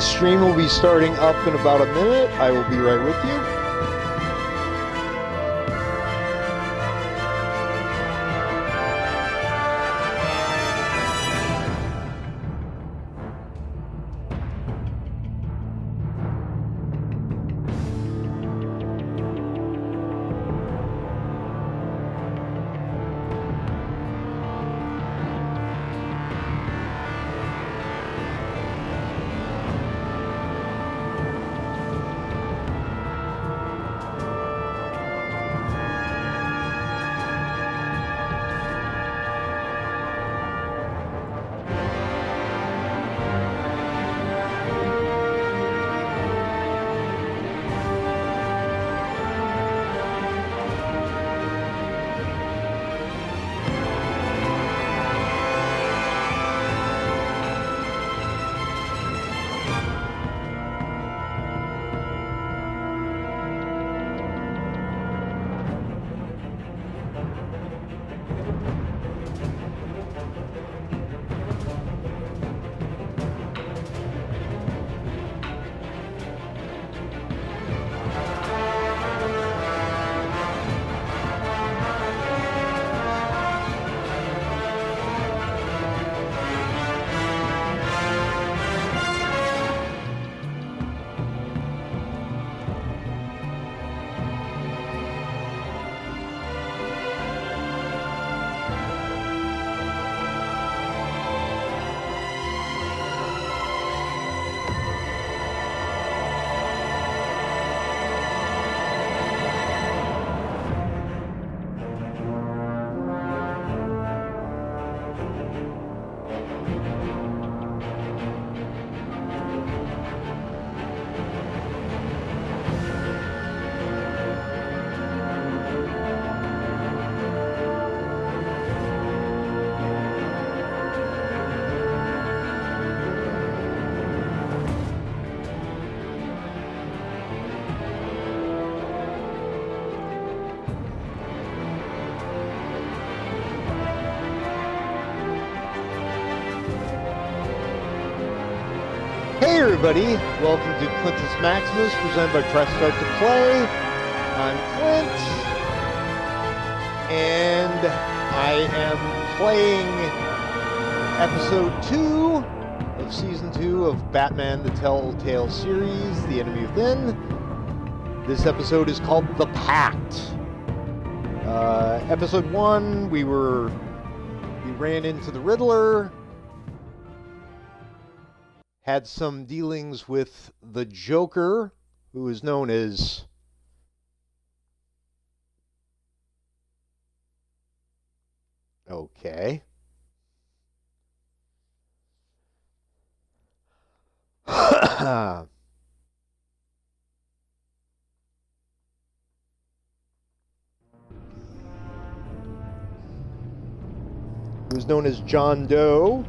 The stream will be starting up in about a minute. I will be right with you. Hey everybody, welcome to Clintus Maximus, presented by Press Start to Play. I'm Clint, and I am playing episode 2 of season 2 of Batman the Telltale series, The Enemy Within. This episode is called The Pact. Episode 1, we ran into the Riddler, had some dealings with the Joker, who is known as okay. Who's known as John Doe.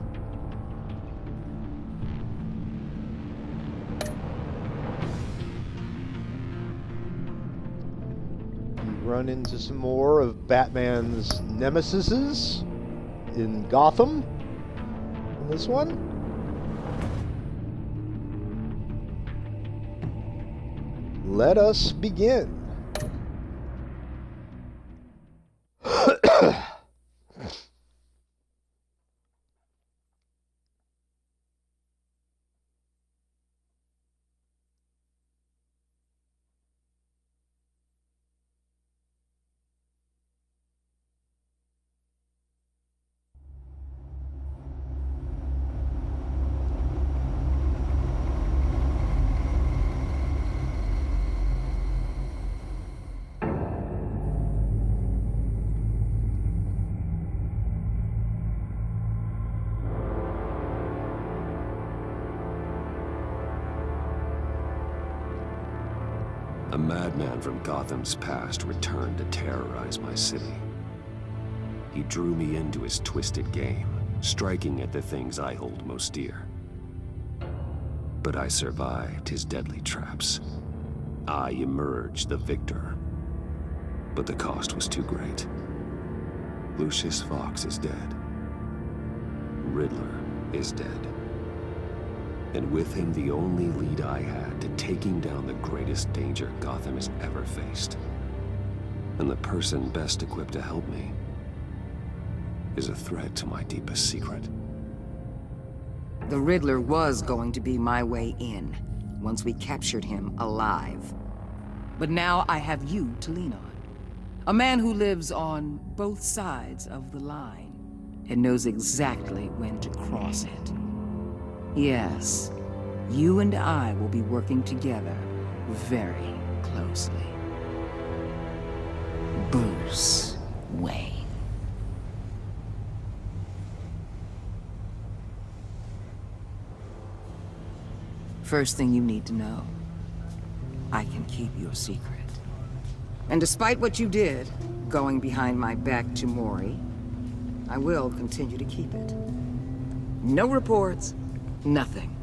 Run into some more of Batman's nemesises in Gotham in this one. Let us begin. A madman from Gotham's past returned to terrorize my city. He drew me into his twisted game, striking at the things I hold most dear. But I survived his deadly traps. I emerged the victor. But the cost was too great. Lucius Fox is dead. Riddler is dead. And with him, the only lead I had to taking down the greatest danger Gotham has ever faced. And the person best equipped to help me is a threat to my deepest secret. The Riddler was going to be my way in, once we captured him alive. But now I have you to lean on. A man who lives on both sides of the line, and knows exactly when to cross it. Yes, you and I will be working together very closely. Bruce Wayne. First thing you need to know, I can keep your secret. And despite what you did, going behind my back to Mori, I will continue to keep it. No reports, nothing.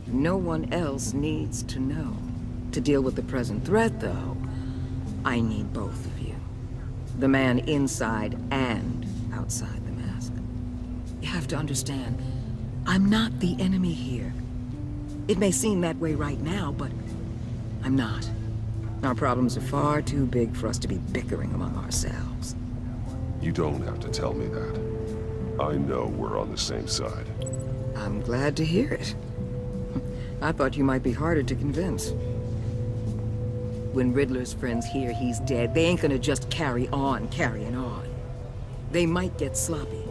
No one else needs to know. To deal with the present threat, though, I need both of you. The man inside and outside the mask. You have to understand, I'm not the enemy here. It may seem that way right now, but I'm not. Our problems are far too big for us to be bickering among ourselves. You don't have to tell me that. I know we're on the same side. I'm glad to hear it. I thought you might be harder to convince. When Riddler's friends hear he's dead, they ain't gonna just carry on carrying on. They might get sloppy.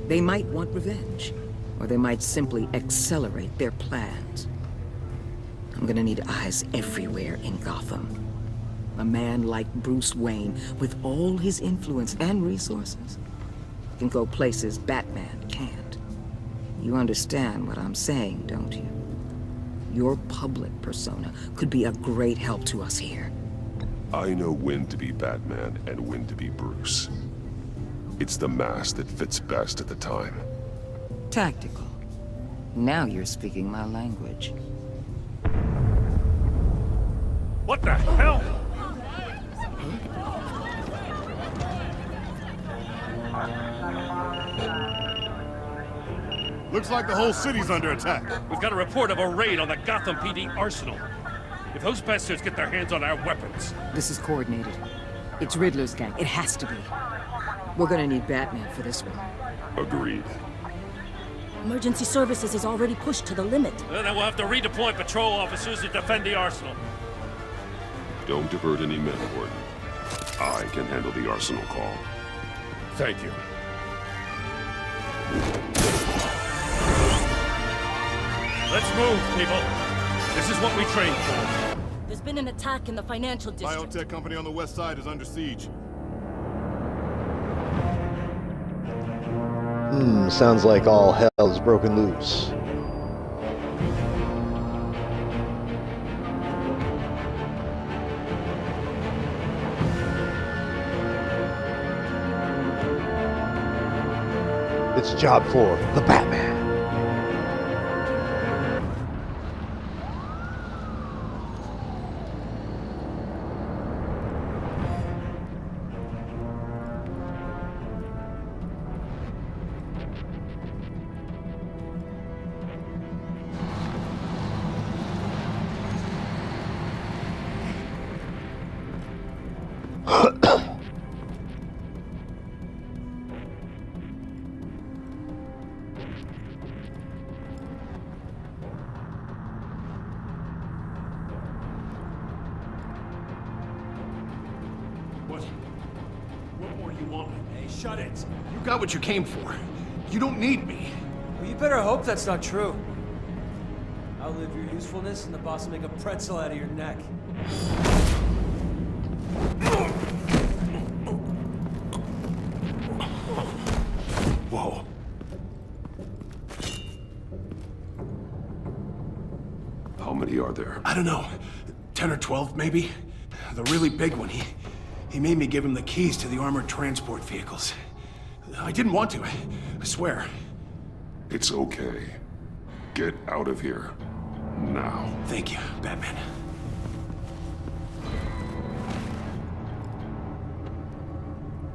They might want revenge. Or they might simply accelerate their plans. I'm gonna need eyes everywhere in Gotham. A man like Bruce Wayne, with all his influence and resources, can go places Batman can't. You understand what I'm saying, don't you? Your public persona could be a great help to us here. I know when to be Batman and when to be Bruce. It's the mask that fits best at the time. Tactical. Now you're speaking my language. What the hell? Looks like the whole city's under attack. We've got a report of a raid on the Gotham PD arsenal. If those bastards get their hands on our weapons... This is coordinated. It's Riddler's gang. It has to be. We're gonna need Batman for this one. Agreed. Emergency services is already pushed to the limit. Then we'll have to redeploy patrol officers to defend the arsenal. Don't divert any men, Gordon. I can handle the arsenal call. Thank you. Let's move, people. This is what we trained for. There's been an attack in the financial district. Biotech company on the west side is under siege. Sounds like all hell is broken loose. It's job 4, the Batman. What more you want? Hey, shut it. You got what you came for. You don't need me. Well, you better hope that's not true. Outlive your usefulness and the boss will make a pretzel out of your neck. Whoa. How many are there? I don't know. 10 or 12, maybe? The really big one, he made me give him the keys to the armored transport vehicles. I didn't want to, I swear. It's okay. Get out of here. Now. Thank you, Batman.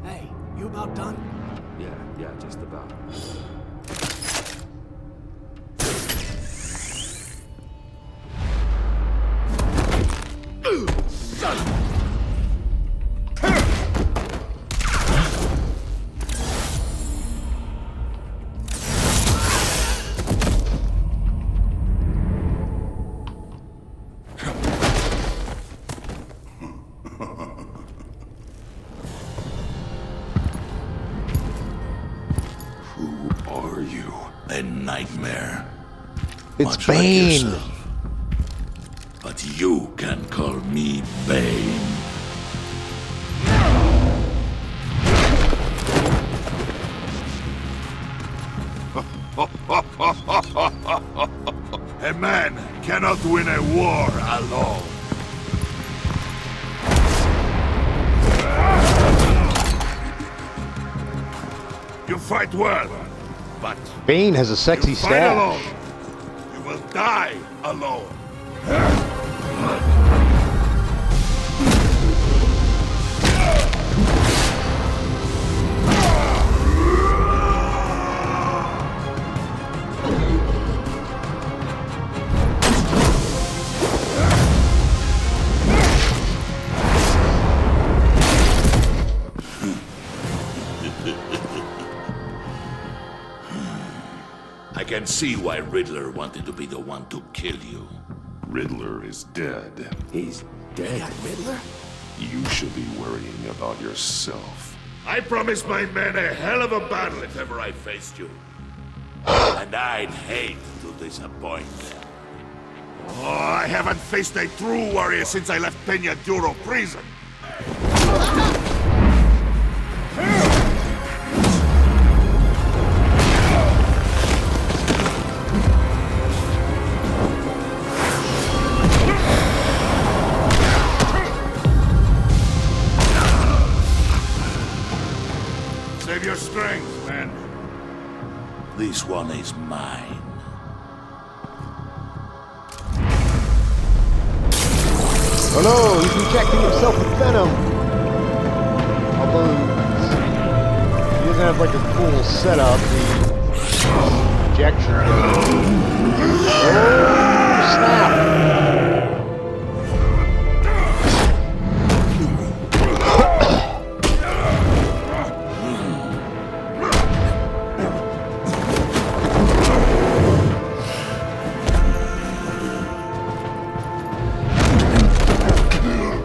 Hey, you about done? Yeah, just about. a nightmare. It's Much Bane. like yourself. But you can call me Bane. A man cannot win a war alone. You fight well, but Bane has a sexy you fight stash. alone. You will die alone. I can see why Riddler wanted to be the one to kill you. Riddler is dead. He's dead. Riddler? You should be worrying about yourself. I promised my men a hell of a battle if ever I faced you. And I'd hate to disappoint them. Oh, I haven't faced a true warrior since I left Peña Duro prison. Save your strength, man. This one is mine. Oh no, he's injecting himself with venom. Although he doesn't have like a cool setup, the injection. Oh snap!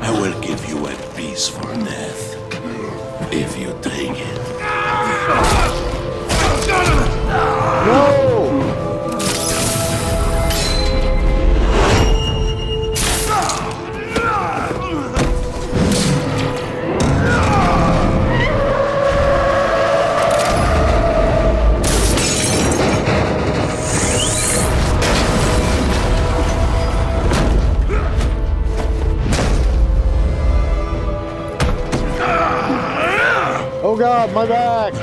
I will give you a piece for death, if you take it. No! Oh god, my back!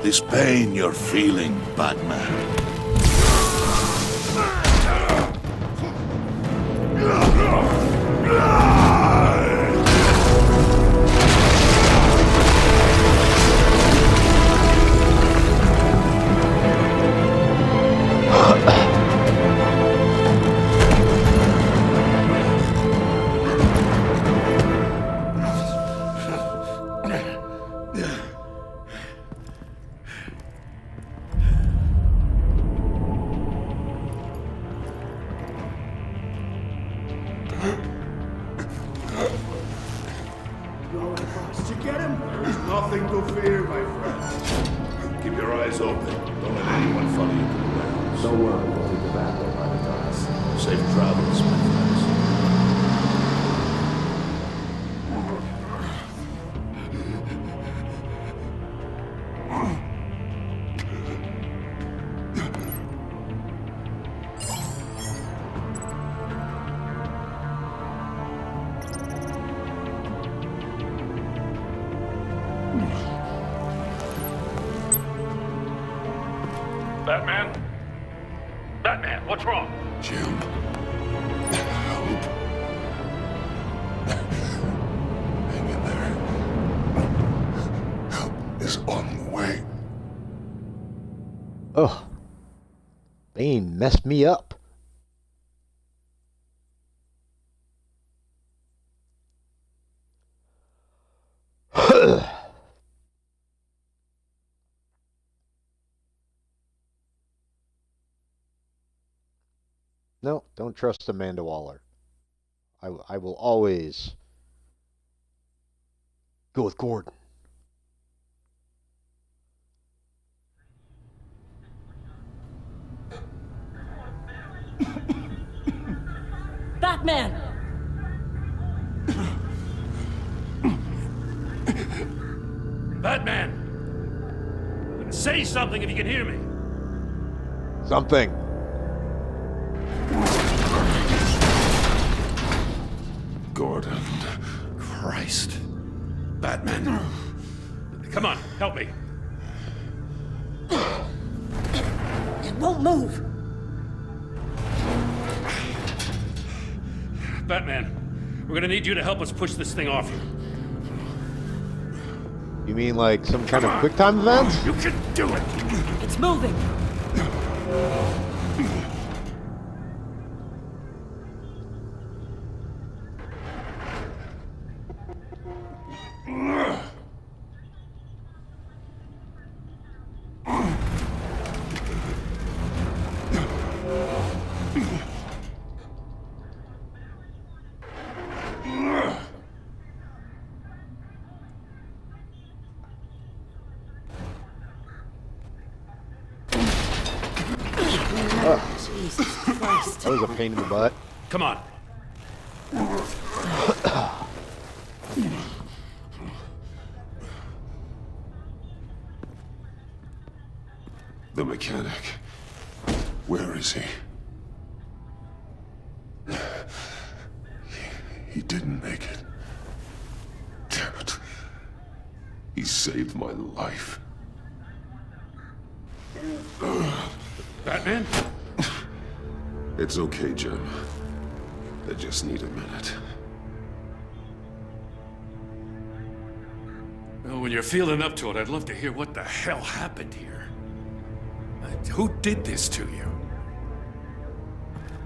This pain you're feeling, Batman. Did you get him? There's nothing to fear, my friend. Keep your eyes open. Don't let anyone follow you to the warehouse. Don't worry, we'll take the back door by the glass. Safe travels, my friends. Batman? Batman, what's wrong? Jim. Help. Hang in there. Help is on the way. Ugh. Bane messed me up. No, don't trust Amanda Waller. I will always go with Gordon. Batman! Say something if you can hear me. Something. Gordon. Christ. Batman. Come on, help me. It won't move. Batman, we're gonna need you to help us push this thing off you. You mean like some kind of quick time event? You can do it! It's moving. Jesus Christ. That was a pain in the butt. Come on. The mechanic. Where is he? He didn't make it. Damn it. He saved my life. Batman? It's okay, Jim. I just need a minute. Well, when you're feeling up to it, I'd love to hear what the hell happened here. Who did this to you?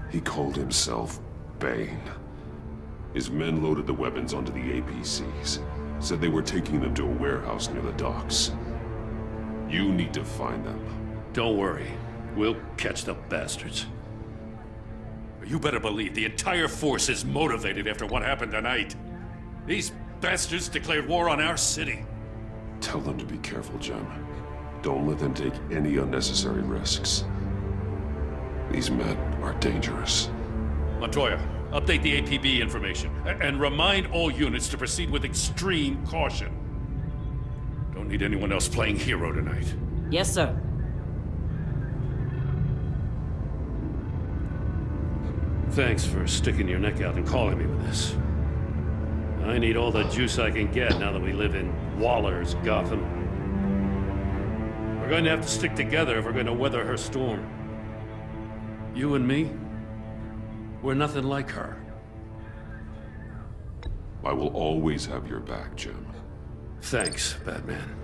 He called himself Bane. His men loaded the weapons onto the APCs. Said they were taking them to a warehouse near the docks. You need to find them. Don't worry. We'll catch the bastards. You better believe the entire force is motivated after what happened tonight. These bastards declared war on our city. Tell them to be careful, Jim. Don't let them take any unnecessary risks. These men are dangerous. Montoya, update the APB information. And remind all units to proceed with extreme caution. Don't need anyone else playing hero tonight. Yes, sir. Thanks for sticking your neck out and calling me with this. I need all the juice I can get now that we live in Waller's Gotham. We're going to have to stick together if we're going to weather her storm. You and me, we're nothing like her. I will always have your back, Jim. Thanks, Batman.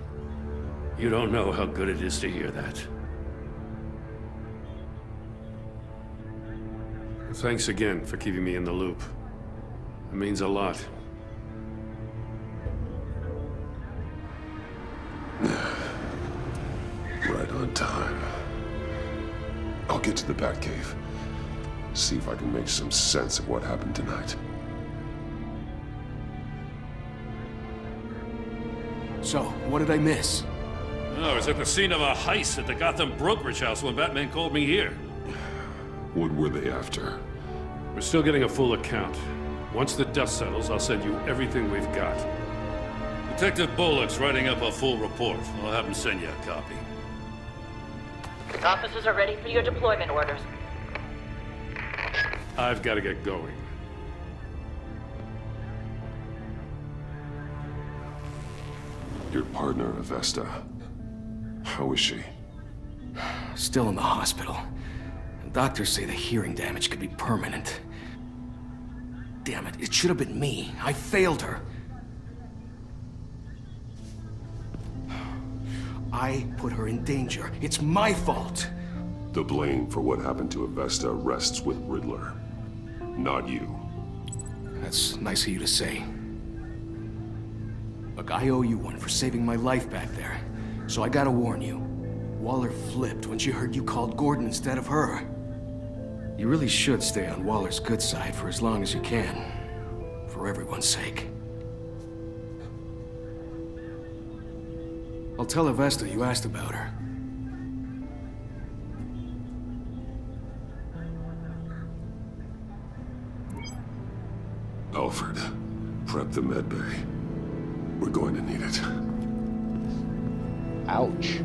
You don't know how good it is to hear that. Thanks again for keeping me in the loop. It means a lot. Right on time. I'll get to the Batcave. See if I can make some sense of what happened tonight. So, what did I miss? I was at the scene of a heist at the Gotham brokerage house when Batman called me here. What were they after? We're still getting a full account. Once the dust settles, I'll send you everything we've got. Detective Bullock's writing up a full report. I'll have him send you a copy. Officers are ready for your deployment orders. I've got to get going. Your partner, Avesta. How is she? Still in the hospital. Doctors say the hearing damage could be permanent. Damn it, it should have been me. I failed her. I put her in danger. It's my fault. The blame for what happened to Avesta rests with Riddler, not you. That's nice of you to say. Look, I owe you one for saving my life back there. So I gotta warn you. Waller flipped when she heard you called Gordon instead of her. You really should stay on Waller's good side for as long as you can. For everyone's sake. I'll tell Avesta you asked about her. Alfred, prep the med bay. We're going to need it. Ouch.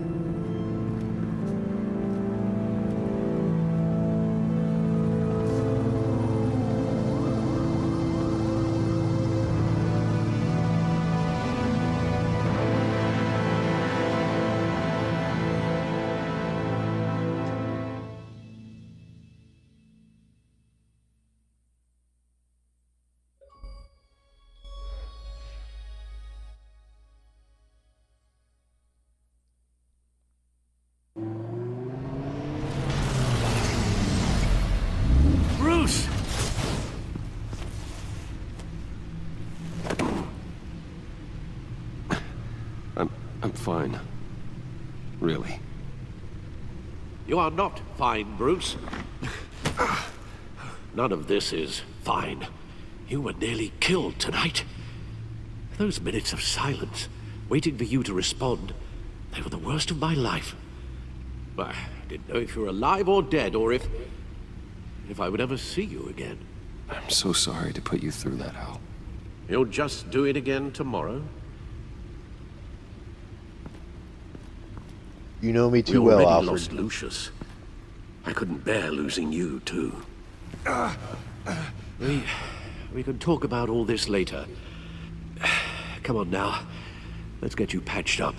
Bruce! I'm fine. Really. You are not fine, Bruce. None of this is fine. You were nearly killed tonight. Those minutes of silence, waiting for you to respond, they were the worst of my life. I didn't know if you were alive or dead, or if I would ever see you again. I'm so sorry to put you through that, Hal. You'll just do it again tomorrow? You know me too we well, already Alfred. lost Lucius. I couldn't bear losing you, too. We can talk about all this later. Come on now. Let's get you patched up.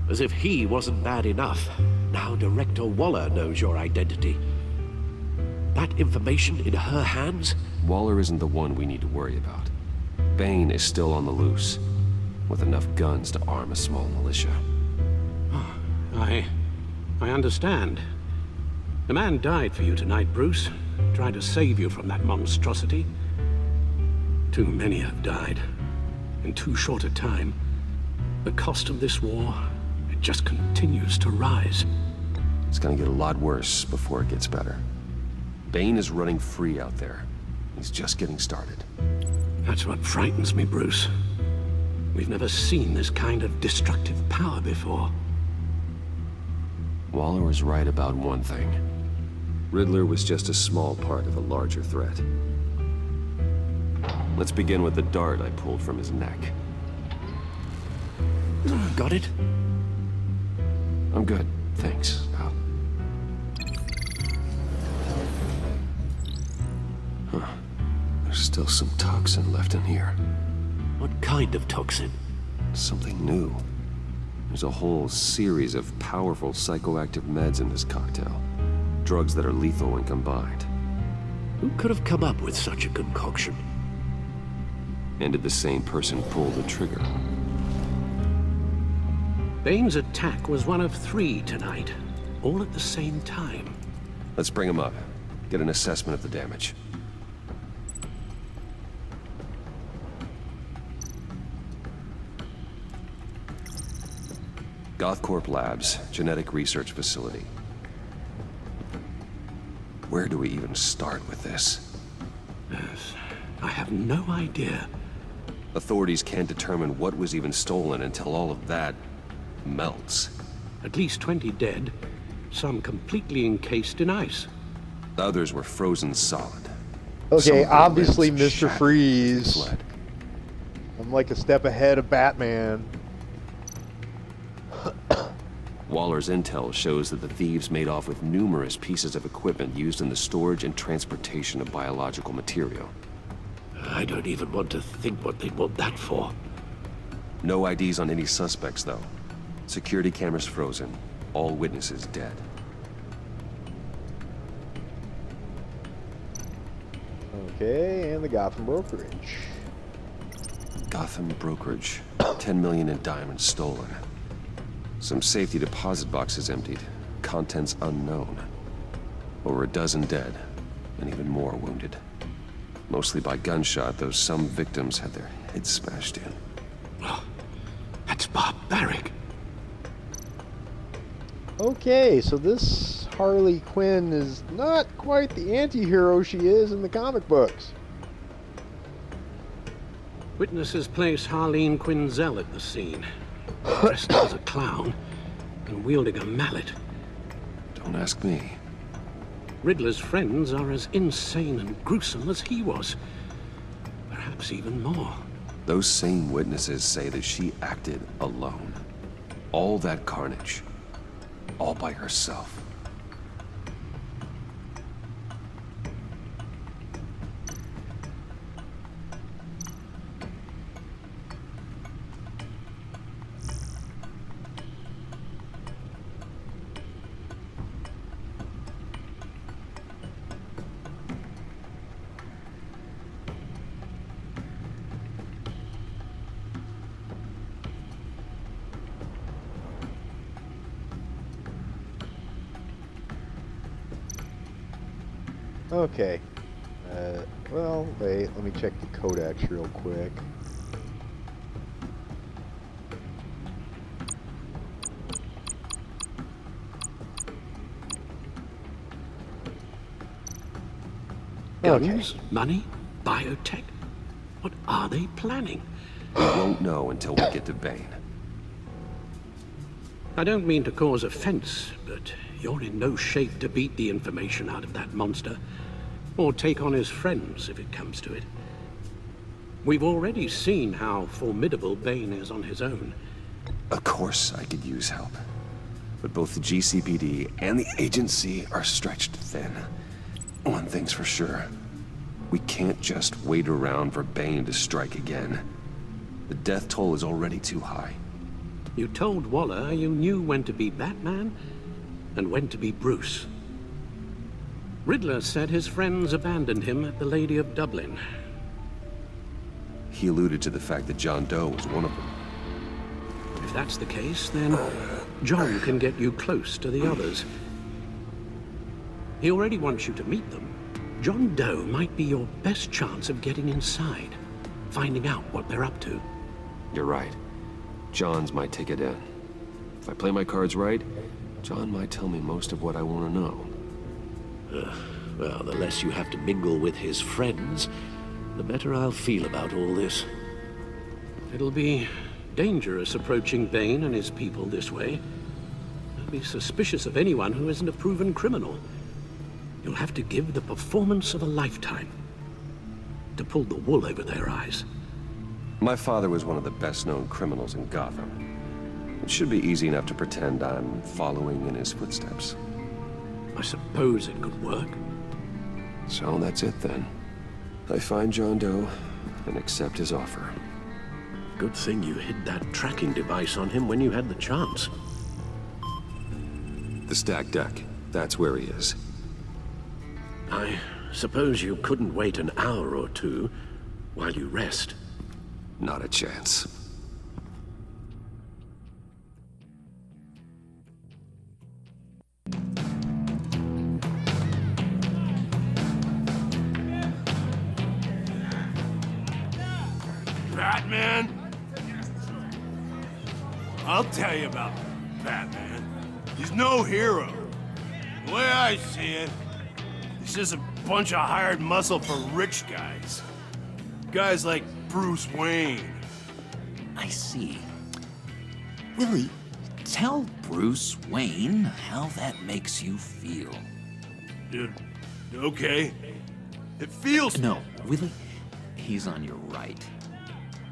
As if he wasn't bad enough, now Director Waller knows your identity. That information in her hands? Waller isn't the one we need to worry about. Bane is still on the loose, with enough guns to arm a small militia. I understand. The man died for you tonight, Bruce. Tried to save you from that monstrosity. Too many have died. In too short a time. The cost of this war, it just continues to rise. It's gonna get a lot worse before it gets better. Bane is running free out there. He's just getting started. That's what frightens me, Bruce. We've never seen this kind of destructive power before. Waller was right about one thing. Riddler was just a small part of a larger threat. Let's begin with the dart I pulled from his neck. Got it? I'm good, thanks, Al. Huh. There's still some toxin left in here. What kind of toxin? Something new. There's a whole series of powerful psychoactive meds in this cocktail. Drugs that are lethal when combined. Who could have come up with such a concoction? And did the same person pull the trigger? Bane's attack was one of 3 tonight, all at the same time. Let's bring him up. Get an assessment of the damage. Gothcorp Labs, genetic research facility. Where do we even start with this? Yes, I have no idea. Authorities can't determine what was even stolen until all of that melts. At least 20 dead, some completely encased in ice. Others were frozen solid. Okay, Some obviously limbs Mr. shattered Freeze. and fled. I'm like a step ahead of Batman. Waller's intel shows that the thieves made off with numerous pieces of equipment used in the storage and transportation of biological material. I don't even want to think what they'd want that for. No IDs on any suspects, though. Security cameras frozen. All witnesses dead. Okay, and the Gotham Brokerage. Gotham Brokerage. 10 million in diamonds stolen. Some safety deposit boxes emptied. Contents unknown. Over a dozen dead, and even more wounded. Mostly by gunshot, though some victims had their heads smashed in. Oh, that's barbaric. Okay, so this Harley Quinn is not quite the anti-hero she is in the comic books. Witnesses place Harleen Quinzel at the scene. Dressed as a clown and wielding a mallet. Don't ask me. Riddler's friends are as insane and gruesome as he was. Perhaps even more. Those same witnesses say that she acted alone. All that carnage. All by herself. Okay. Well, wait, let me check the codex real quick. Guns, money, biotech. What are they planning? We won't know until we get to Bane. I don't mean to cause offense, but you're in no shape to beat the information out of that monster, or take on his friends if it comes to it. We've already seen how formidable Bane is on his own. Of course I could use help. But both the GCPD and the agency are stretched thin. One thing's for sure. We can't just wait around for Bane to strike again. The death toll is already too high. You told Waller you knew when to be Batman and when to be Bruce. Riddler said his friends abandoned him at the Lady of Dublin. He alluded to the fact that John Doe was one of them. If that's the case, then John can get you close to the others. He already wants you to meet them. John Doe might be your best chance of getting inside, finding out what they're up to. You're right. John's my ticket in. If I play my cards right, John might tell me most of what I want to know. Well, the less you have to mingle with his friends, the better I'll feel about all this. It'll be dangerous approaching Bane and his people this way. They'll be suspicious of anyone who isn't a proven criminal. You'll have to give the performance of a lifetime to pull the wool over their eyes. My father was one of the best-known criminals in Gotham. It should be easy enough to pretend I'm following in his footsteps. I suppose it could work. So that's it then. I find John Doe and accept his offer. Good thing you hid that tracking device on him when you had the chance. The stacked deck. That's where he is. I suppose you couldn't wait an hour or two while you rest. Not a chance. Batman? I'll tell you about Batman. He's no hero. The way I see it, he's just a bunch of hired muscle for rich guys. Guys like Bruce Wayne. I see. Willie, tell Bruce Wayne how that makes you feel. Okay. It feels... No, Willie, he's on your right.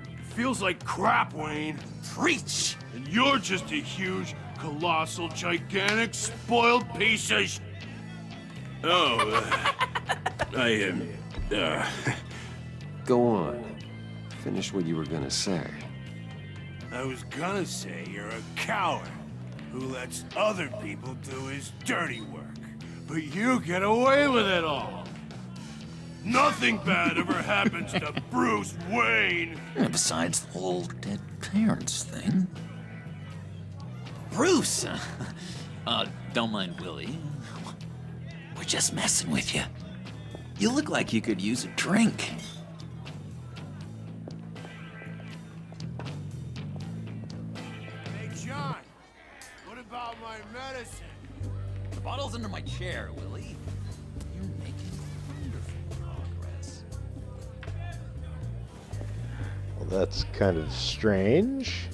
It feels like crap, Wayne. Preach! And you're just a huge, colossal, gigantic, spoiled piece of I am... Go on. Finish what you were gonna say. I was gonna say you're a coward who lets other people do his dirty work. But you get away with it all. Nothing bad ever happens to Bruce Wayne. Besides the whole dead parents thing. Bruce! Don't mind Willie. We're just messing with you. You look like you could use a drink. Hey, John. What about my medicine? The bottle's under my chair, Willie. You're making wonderful progress. Well, that's kind of strange.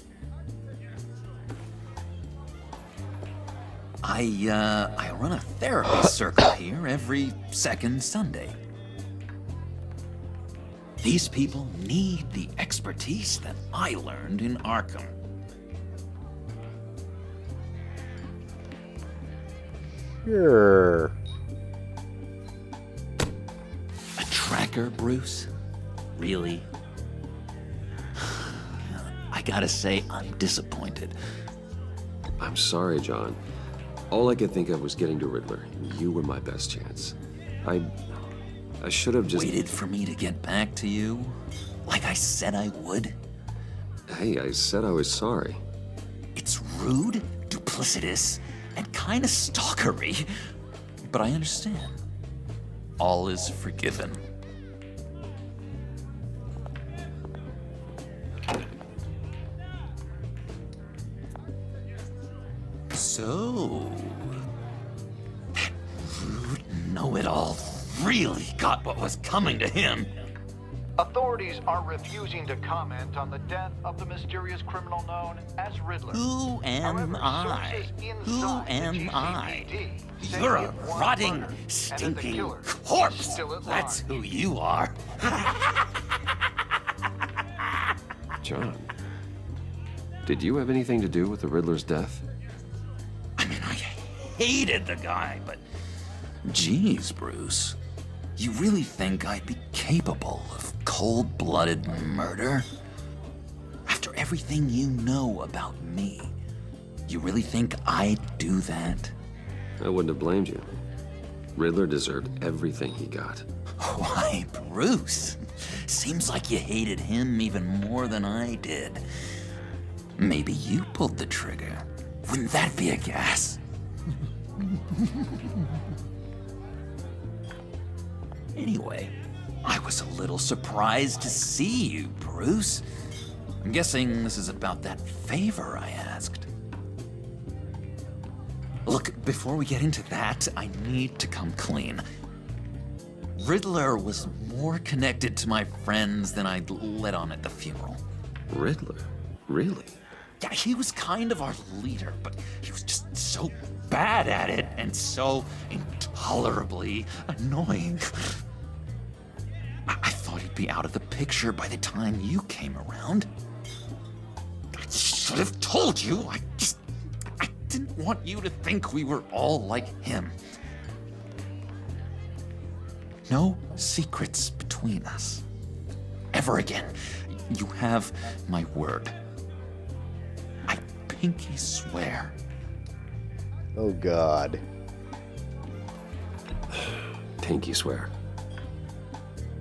I run a therapy circle here every second Sunday. These people need the expertise that I learned in Arkham. Sure. A tracker, Bruce? Really? I gotta say, I'm disappointed. I'm sorry, John. All I could think of was getting to Riddler. You were my best chance. I should have just... Waited for me to get back to you? Like I said I would? Hey, I said I was sorry. It's rude, duplicitous, and kinda stalkery. But I understand. All is forgiven. So... that rude know-it-all really got what was coming to him. Authorities are refusing to comment on the death of the mysterious criminal known as Riddler. Who am I? Who am I? You're a rotting, stinking corpse. That's who you are. John, did you have anything to do with the Riddler's death? I mean, I hated the guy, but... Geez, Bruce. You really think I'd be capable of cold-blooded murder? After everything you know about me, you really think I'd do that? I wouldn't have blamed you. Riddler deserved everything he got. Why, Bruce? Seems like you hated him even more than I did. Maybe you pulled the trigger. Wouldn't that be a gas? Anyway, I was a little surprised to see you, Bruce. I'm guessing this is about that favor I asked. Look, before we get into that, I need to come clean. Riddler was more connected to my friends than I'd let on at the funeral. Riddler? Really? Yeah, he was kind of our leader, but he was just so bad at it and so intolerably annoying. I thought he'd be out of the picture by the time you came around. I should have told you. I didn't want you to think we were all like him. No secrets between us. Ever again. You have my word. I pinky swear. Oh, God. Pinky swear.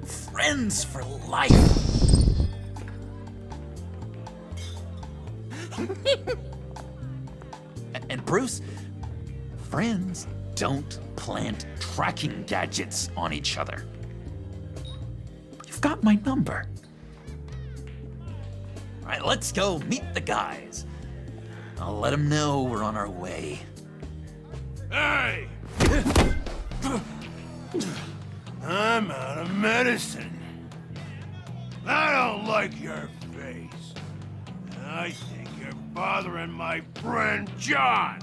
Friends for life. And Bruce, friends don't plant tracking gadgets on each other. You've got my number. All right, let's go meet the guys. I'll let them know we're on our way. Hey! I'm out of medicine. I don't like your face. I think you're bothering my friend John.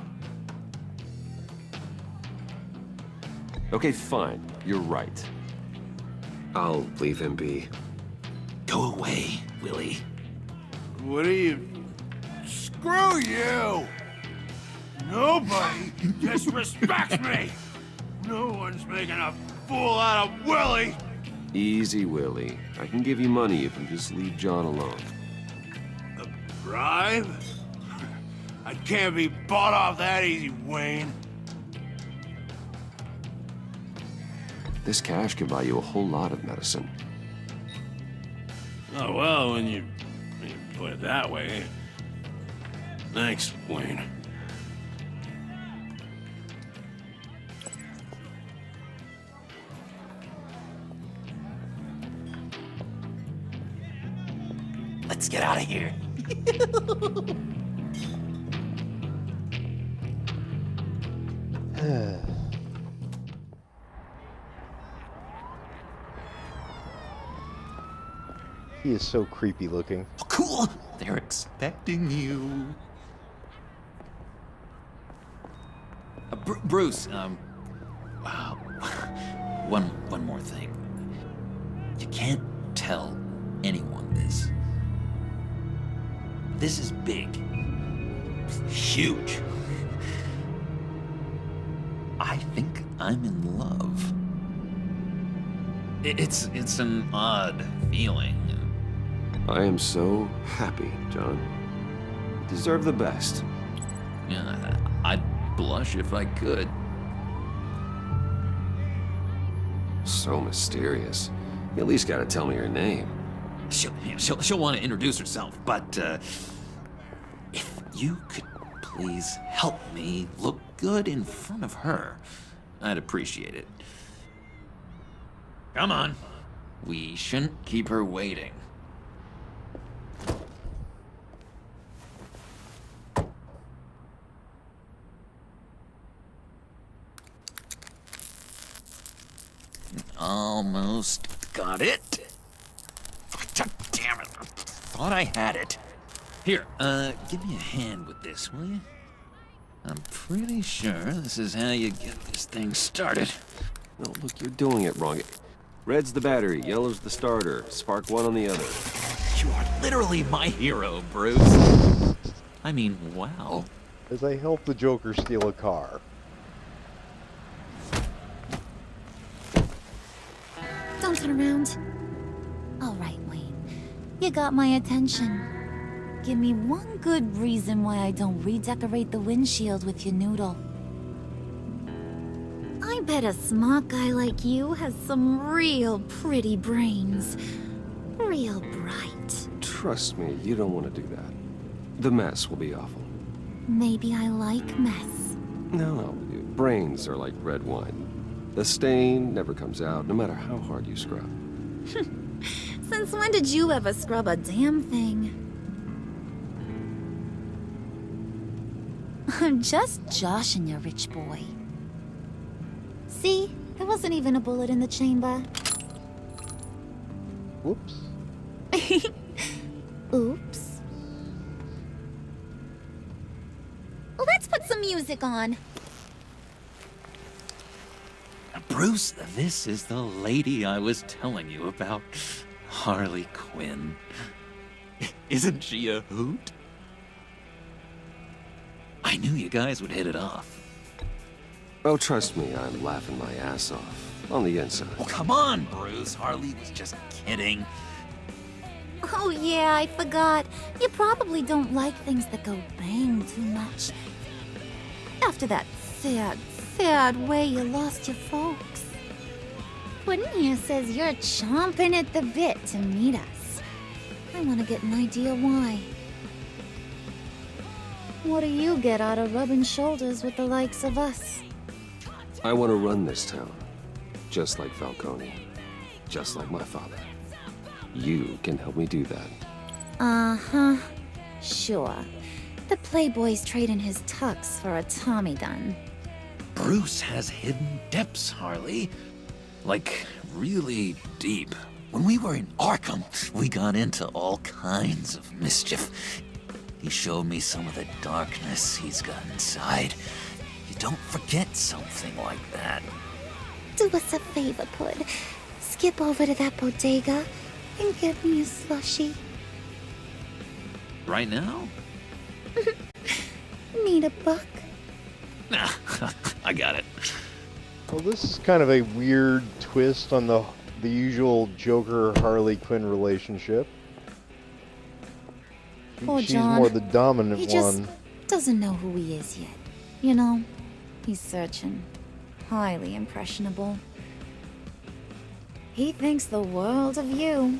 Okay, fine. You're right. I'll leave him be. Go away, Willie. What are you... Screw you! Nobody disrespects me! No one's making a fool out of Willie! Easy, Willie. I can give you money if you just leave John alone. A bribe? I can't be bought off that easy, Wayne. This cash can buy you a whole lot of medicine. Oh, well, when you put it that way. Thanks, Wayne. Let's get out of here. He is so creepy looking. Oh, cool. They're expecting you. Bruce, one more thing. You can't tell anyone this. This is big. Huge. I think I'm in love. It's an odd feeling. I am so happy, John. You deserve the best. Yeah, I'd blush if I could. So mysterious. You at least gotta tell me her name. She'll want to introduce herself, but if you could please help me look good in front of her, I'd appreciate it. Come on. We shouldn't keep her waiting. Almost got it. Damn it. Thought I had it. Here, give me a hand with this, will you? I'm pretty sure this is how you get this thing started. No, look, you're doing it wrong. Red's the battery, yellow's the starter. Spark one on the other. You are literally my hero, Bruce. I mean, wow. As I help the Joker steal a car. Don't turn around. All right, Wayne. You got my attention. Give me one good reason why I don't redecorate the windshield with your noodle. I bet a smart guy like you has some real pretty brains. Real bright. Trust me, you don't want to do that. The mess will be awful. Maybe I like mess. No, brains are like red wine. The stain never comes out, no matter how hard you scrub. Since when did you ever scrub a damn thing? I'm just joshing you, rich boy. See? There wasn't even a bullet in the chamber. Whoops. Oops. Well, let's put some music on. Bruce, this is the lady I was telling you about. Harley Quinn. Isn't she a hoot? I knew you guys would hit it off. Oh, trust me, I'm laughing my ass off. On the inside. Oh, come on, Bruce. Harley was just kidding. Oh yeah, I forgot. You probably don't like things that go bang too much. After that sad way you lost your folks. Quinn here says you're chomping at the bit to meet us. I want to get an idea why. What do you get out of rubbing shoulders with the likes of us? I want to run this town. Just like Falcone. Just like my father. You can help me do that. Uh-huh. Sure. The Playboy's trading his tux for a Tommy gun. Bruce has hidden depths, Harley. Like, really deep. When we were in Arkham, we got into all kinds of mischief. He showed me some of the darkness he's got inside. You don't forget something like that. Do us a favor, Pud. Skip over to that bodega and get me a slushie. Right now? Need a buck? Nah, I got it. Well, this is kind of a weird twist on the usual Joker-Harley Quinn relationship. Poor She's John. more the dominant He just one. doesn't know who he is yet. You know, he's searching. Highly impressionable. He thinks the world of you.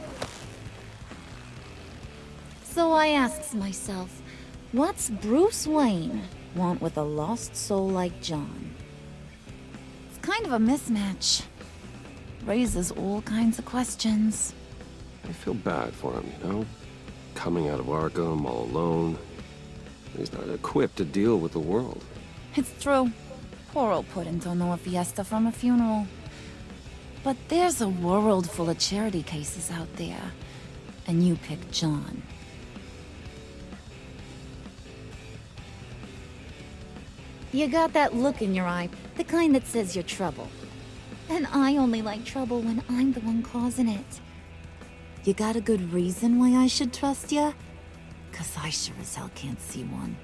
So I asks myself, what's Bruce Wayne want with a lost soul like John? It's kind of a mismatch. Raises all kinds of questions. I feel bad for him, you know? Coming out of Arkham all alone. He's not equipped to deal with the world. It's true. Poor old Puddin' don't know a fiesta from a funeral. But there's a world full of charity cases out there. And you pick John. You got that look in your eye, the kind that says you're trouble. And I only like trouble when I'm the one causing it. You got a good reason why I should trust you? 'Cause I sure as hell can't see one.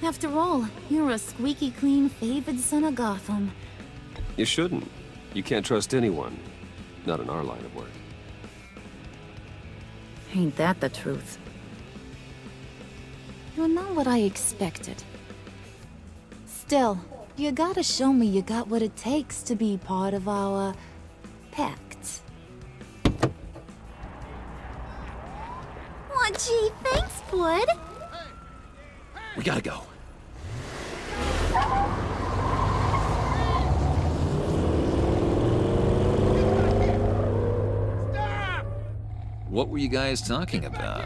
After all, you're a squeaky clean favored son of Gotham. You shouldn't. You can't trust anyone. Not in our line of work. Ain't that the truth? You're not what I expected. Still, you gotta show me you got what it takes to be part of our pact. Aw, gee, thanks, bud. We gotta go. What were you guys talking about?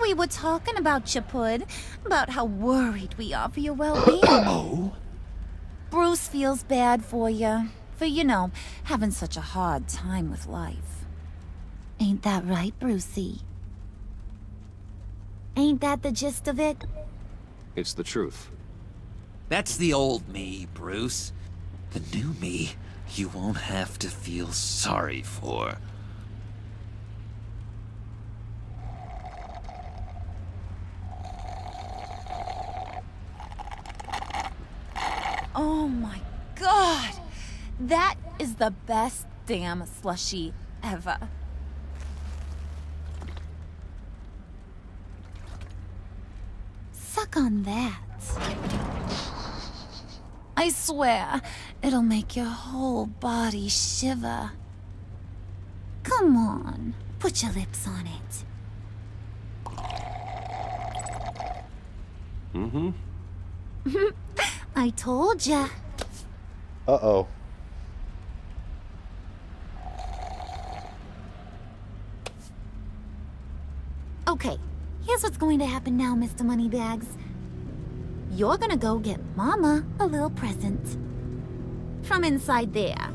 We were talking about you, Pud. About how worried we are for your well-being. Oh? Bruce feels bad for you. For, you know, having such a hard time with life. Ain't that right, Brucey? Ain't that the gist of it? It's the truth. That's the old me, Bruce. The new me, you won't have to feel sorry for. Oh my god! That is the best damn slushie ever. Suck on that. I swear, it'll make your whole body shiver. Come on, put your lips on it. Mm-hmm. I told ya. Uh-oh. Okay, here's what's going to happen now, Mr. Moneybags. You're gonna go get Mama a little present. From inside there.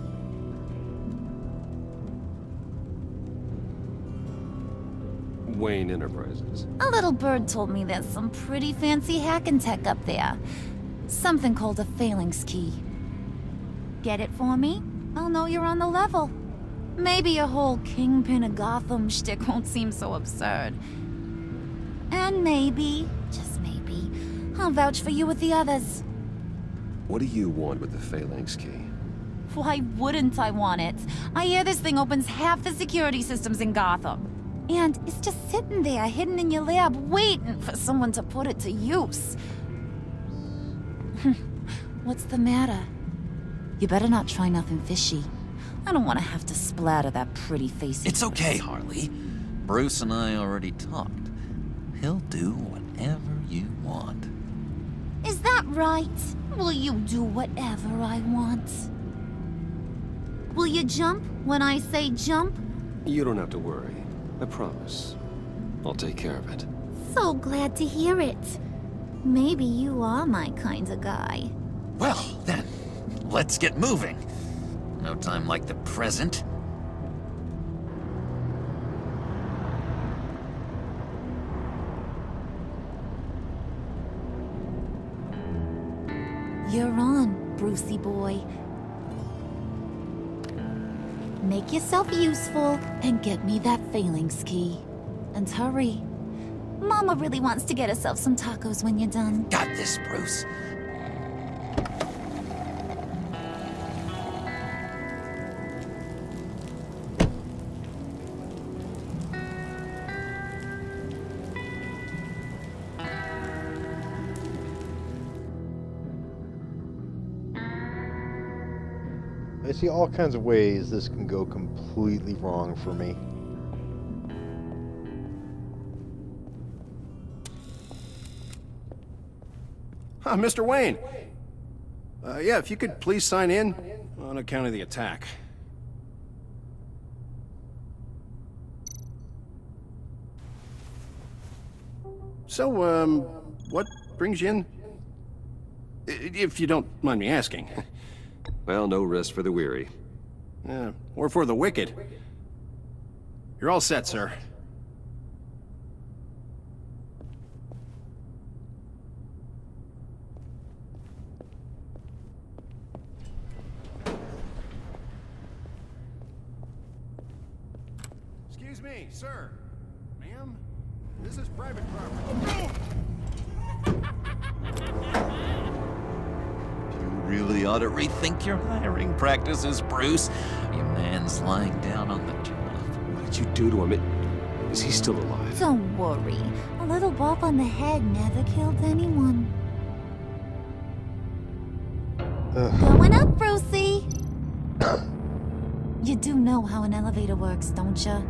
Wayne Enterprises. A little bird told me there's some pretty fancy hacking tech up there. Something called a phalanx key. Get it for me? I'll know you're on the level. Maybe your whole Kingpin of Gotham shtick won't seem so absurd. And maybe, just maybe, I'll vouch for you with the others. What do you want with the phalanx key? Why wouldn't I want it? I hear this thing opens half the security systems in Gotham. And it's just sitting there, hidden in your lab, waiting for someone to put it to use. What's the matter? You better not try nothing fishy. I don't want to have to splatter that pretty face. It's okay, Harley. Bruce and I already talked. He'll do whatever you want. Is that right? Will you do whatever I want? Will you jump when I say jump? You don't have to worry. I promise. I'll take care of it. So glad to hear it. Maybe you are my kind of guy. Well, then, let's get moving. No time like the present. You're on, Brucey boy. Make yourself useful and get me that phalanx key. And hurry. Mama really wants to get herself some tacos when you're done. Got this, Bruce. I see all kinds of ways this can go completely wrong for me. Mr. Wayne. Yeah, if you could please sign in on account of the attack. So, what brings you in? If you don't mind me asking. Well, no rest for the weary. Or for the wicked. You're all set, sir. me, sir. Ma'am, this is private property. You really ought to rethink your hiring practices, Bruce. Your man's lying down on the job. What did you do to him? Is he still alive? Don't worry. A little bump on the head never killed anyone. Going up, Brucey! You do know how an elevator works, don't you?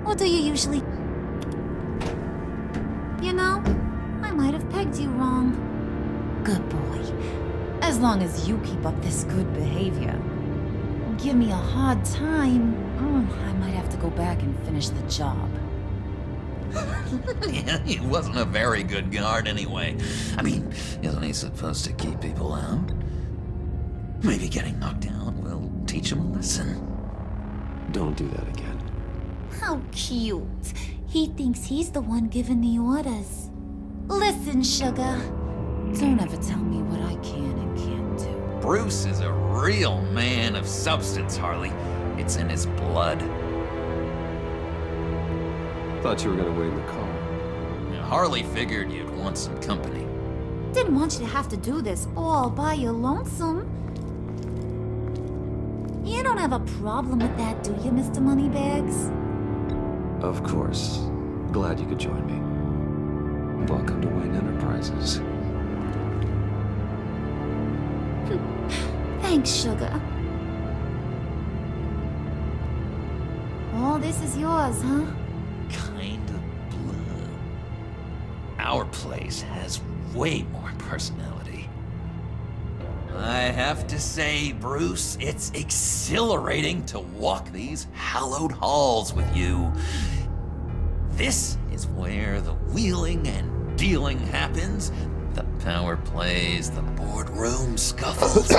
Or do you usually... You know, I might have pegged you wrong. Good boy. As long as you keep up this good behavior. Give me a hard time, I might have to go back and finish the job. Yeah, he wasn't a very good guard anyway. I mean, isn't he supposed to keep people out? Maybe getting knocked down will teach him a lesson. Don't do that again. How cute. He thinks he's the one giving the orders. Listen, sugar. Don't ever tell me what I can and can't do. Bruce is a real man of substance, Harley. It's in his blood. Thought you were gonna wait in the car. Harley figured you'd want some company. Didn't want you to have to do this all by your lonesome. You don't have a problem with that, do you, Mr. Moneybags? Of course. Glad you could join me. Welcome to Wayne Enterprises. Thanks, sugar. All this is yours, huh? Kind of blue. Our place has way more personality. I have to say, Bruce, it's exhilarating to walk these hallowed halls with you. This is where the wheeling and dealing happens, the power plays, the boardroom scuffles.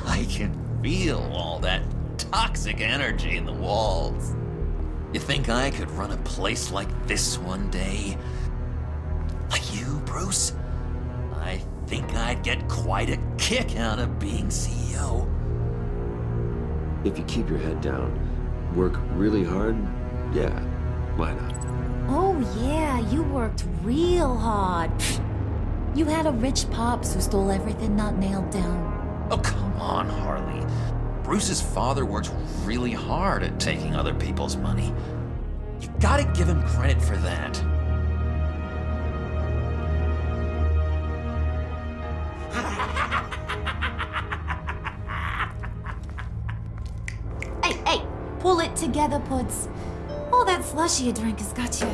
I can feel all that toxic energy in the walls. You think I could run a place like this one day? Like you, Bruce? I think I'd get quite a kick out of being CEO. If you keep your head down, work really hard, yeah, why not? Oh yeah, you worked real hard. You had a rich pops who stole everything not nailed down. Oh, come on, Harley. Bruce's father worked really hard at taking other people's money. You gotta give him credit for that. Hey, pull it together, Puds. All that slushy you drink has got you.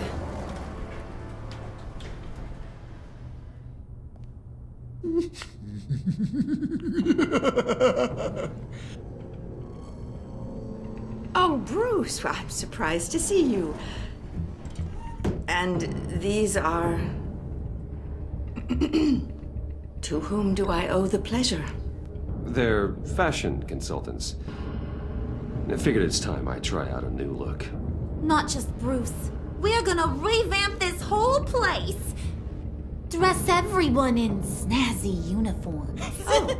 Oh, Bruce, well, I'm surprised to see you. And these are... To whom do I owe the pleasure? They're fashion consultants. I figured it's time I try out a new look. Not just Bruce. We're gonna revamp this whole place. Dress everyone in snazzy uniforms. Oh,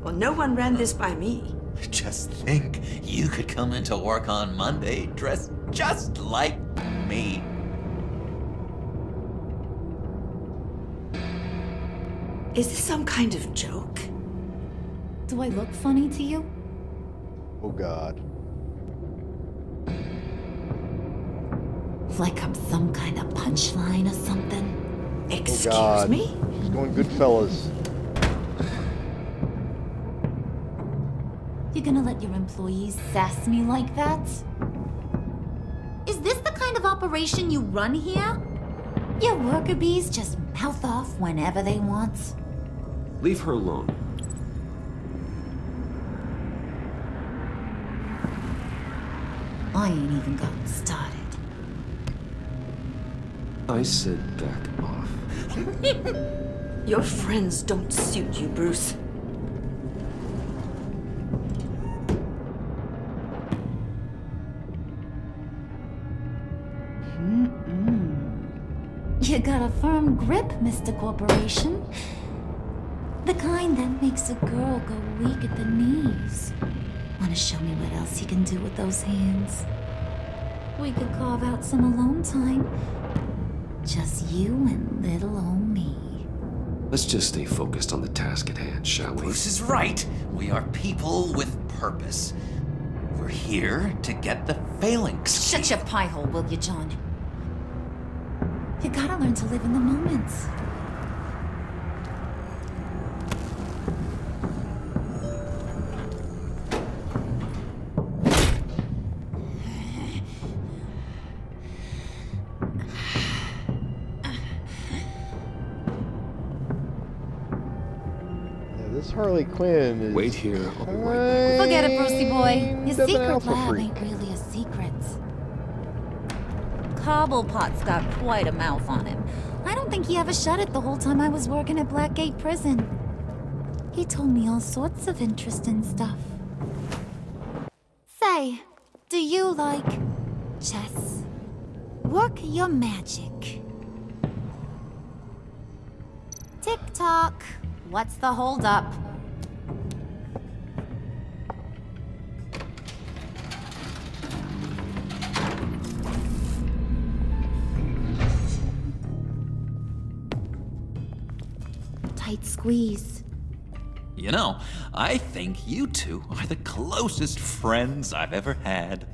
well, no one ran this by me. Just think, you could come into work on Monday dressed just like me. Is this some kind of joke? Do I look funny to you? Oh, God. Like I'm some kind of punchline or something? Excuse Oh, God. me? She's going Goodfellas. You gonna let your employees sass me like that? Is this the kind of operation you run here? Your worker bees just mouth off whenever they want? Leave her alone. I ain't even gotten started. I said back off. Your friends don't suit you, Bruce. You got a firm grip, Mr. Corporation. The kind that makes a girl go weak at the knees. Wanna show me what else you can do with those hands? We could carve out some alone time. Just you and little old me. Let's just stay focused on the task at hand, shall we? Bruce is right. We are people with purpose. We're here to get the phalanx. Shut your pie hole, will you, John? You gotta learn to live in the moment. Harley Quinn is... Wait here, I'll be right back. Forget it, Brucey boy. Your secret alpha lab freak. ain't really a secret. Cobblepot's got quite a mouth on him. I don't think he ever shut it the whole time I was working at Blackgate Prison. He told me all sorts of interesting stuff. Say, do you like chess? Work your magic. Tick-tock. What's the holdup? Tight squeeze. You know, I think you two are the closest friends I've ever had.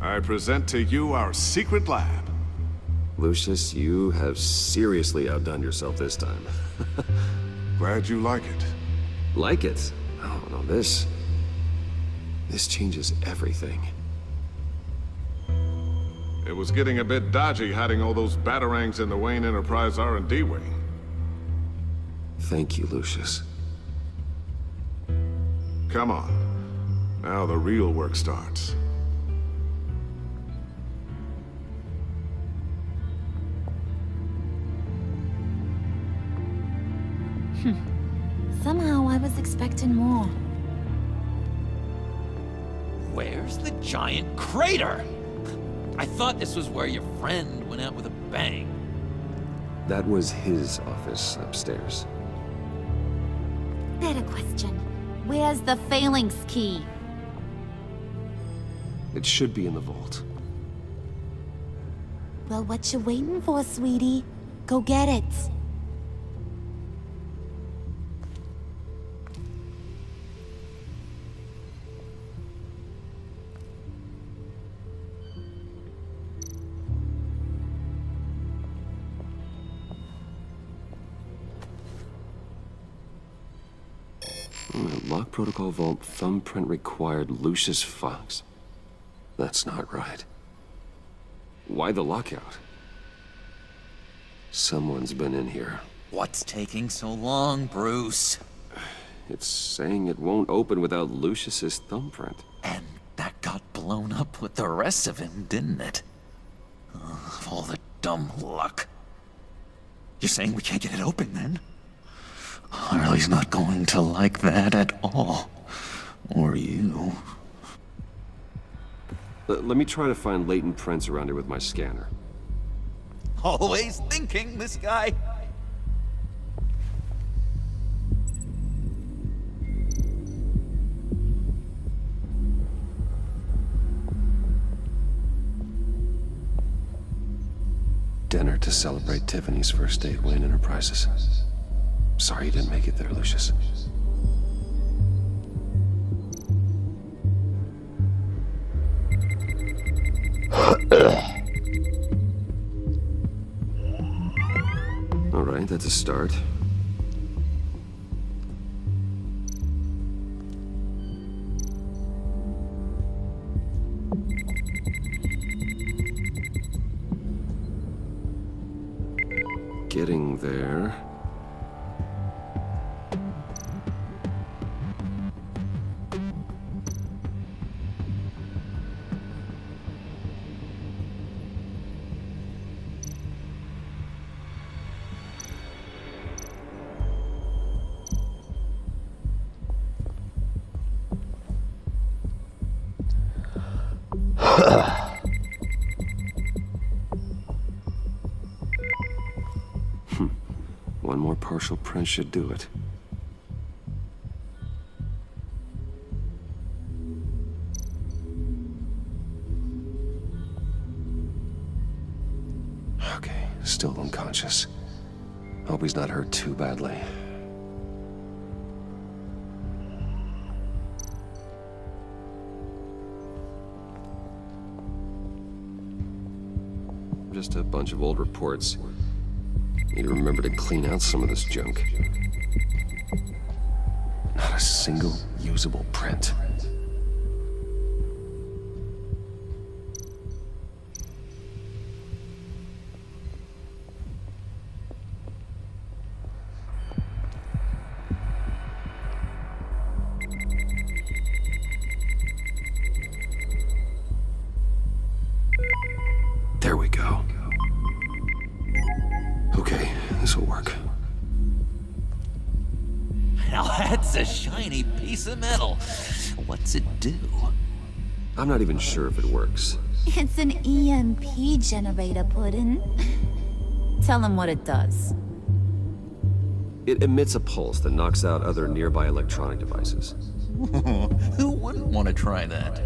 I present to you our secret lab. Lucius, you have seriously outdone yourself this time. Glad you like it. Like it? Oh, no, this changes everything. It was getting a bit dodgy hiding all those batarangs in the Wayne Enterprise R&D wing. Thank you, Lucius. Come on. Now the real work starts. Somehow I was expecting more. Where's the giant crater? I thought this was where your friend went out with a bang. That was his office upstairs. Better question. Where's the phalanx key? It should be in the vault. Well, what you waiting for, sweetie? Go get it. Lock protocol vault thumbprint required Lucius Fox. That's not right. Why the lockout? Someone's been in here. What's taking so long, Bruce? It's saying it won't open without Lucius's thumbprint. And that got blown up with the rest of him, didn't it? All the dumb luck. You're saying we can't get it open, then? Harley's not going to like that at all. Or you. Let me try to find latent prints around here with my scanner. Always thinking, this guy. Dinner to celebrate Tiffany's first date, Wayne Enterprises. Sorry you didn't make it there, Lucius. All right, that's a start. Getting there. partial print should do it. Okay, still unconscious. Hope he's not hurt too badly. Just a bunch of old reports. Need to remember to clean out some of this junk. Not a single usable print. There we go. Okay, this'll work. Now that's a shiny piece of metal. What's it do? I'm not even sure if it works. It's an EMP generator, Puddin'. Tell him what it does. It emits a pulse that knocks out other nearby electronic devices. Who wouldn't want to try that?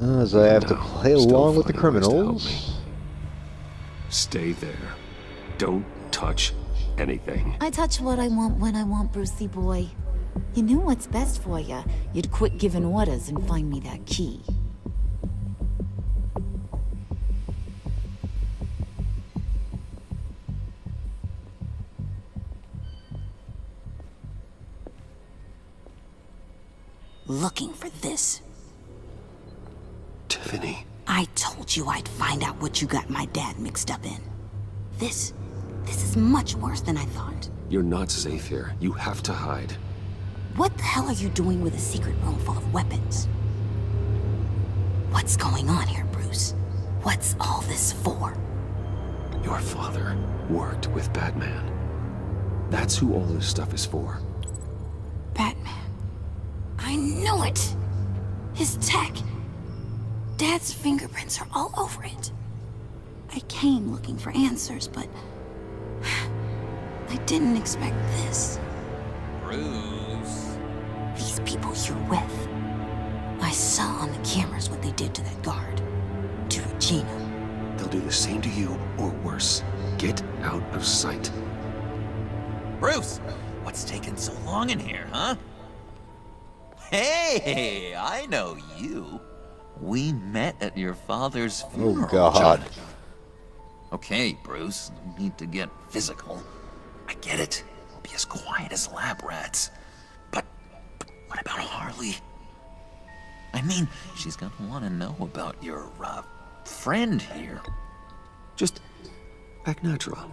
As I have to play along with the criminals. Stay there. Don't touch anything. I touch what I want when I want, Brucey boy. You knew what's best for you. You'd quit giving orders and find me that key. Looking for this. Tiffany. I told you I'd find out what you got my dad mixed up in. This is much worse than I thought. You're not safe here. You have to hide. What the hell are you doing with a secret room full of weapons? What's going on here, Bruce? What's all this for? Your father worked with Batman. That's who all this stuff is for. Batman. I knew it! His tech. Dad's fingerprints are all over it. I came looking for answers, but I didn't expect this. Bruce. These people you're with. I saw on the cameras what they did to that guard. To Regina. They'll do the same to you, or worse. Get out of sight. Bruce, what's taking so long in here, huh? Hey, I know you. We met at your father's funeral. Oh, God. Okay, Bruce, no need to get physical. I get it. We'll be as quiet as lab rats. But what about Harley? I mean, she's gonna want to know about your, friend here. Just act natural.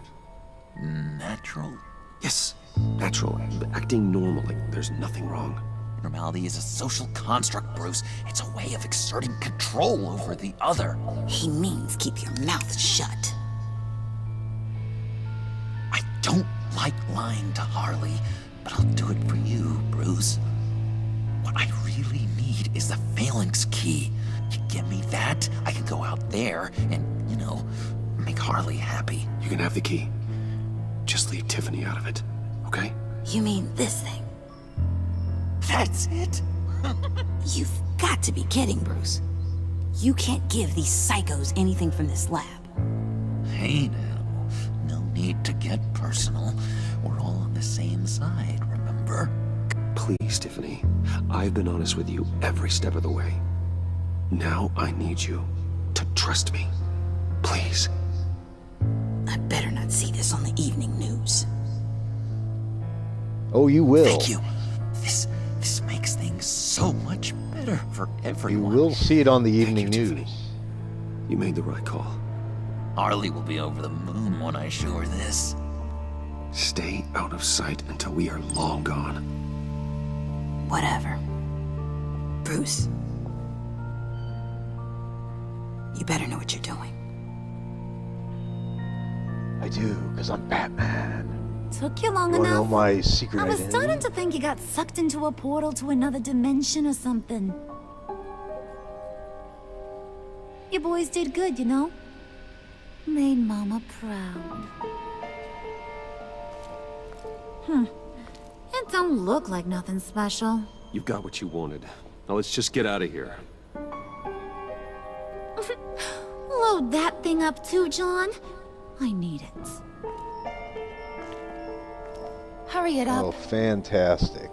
Natural? Yes, natural. Acting normal, like there's nothing wrong. Normality is a social construct, Bruce. It's a way of exerting control over the other. He means keep your mouth shut. I don't like lying to Harley, but I'll do it for you, Bruce. What I really need is the phalanx key. You give me that, I can go out there and, make Harley happy. You can have the key. Just leave Tiffany out of it, okay? You mean this thing? That's it? You've got to be kidding, Bruce. You can't give these psychos anything from this lab. Hey now, no need to get personal. We're all on the same side, remember? Please, Tiffany. I've been honest with you every step of the way. Now I need you to trust me. Please. I better not see this on the evening news. Oh, you will. Thank you. This makes things so much better for everyone. You will see it on the evening news. Tiffany. You made the right call. Harley will be over the moon when I show her this. Stay out of sight until we are long gone. Whatever. Bruce, you better know what you're doing. I do, because I'm Batman. Took you long You wanna know enough? my secret I was identity? starting to think you got sucked into a portal to another dimension or something. You boys did good, you know? Made Mama proud. It don't look like nothing special. You got what you wanted. Now let's just get out of here. Load that thing up too, John. I need it. Hurry it up. Oh, fantastic.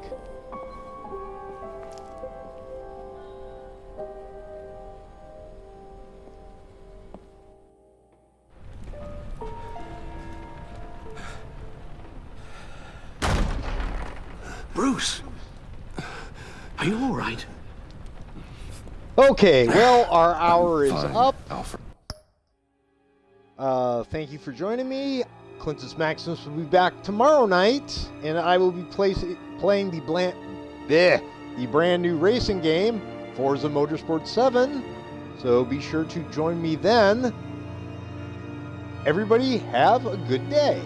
Bruce! Are you all right? Okay, well, our hour is Fine, up. Alfred. Thank you for joining me. Clintus Maximus will be back tomorrow night, and I will be playing the brand new racing game, Forza Motorsport 7. So be sure to join me then. Everybody have a good day.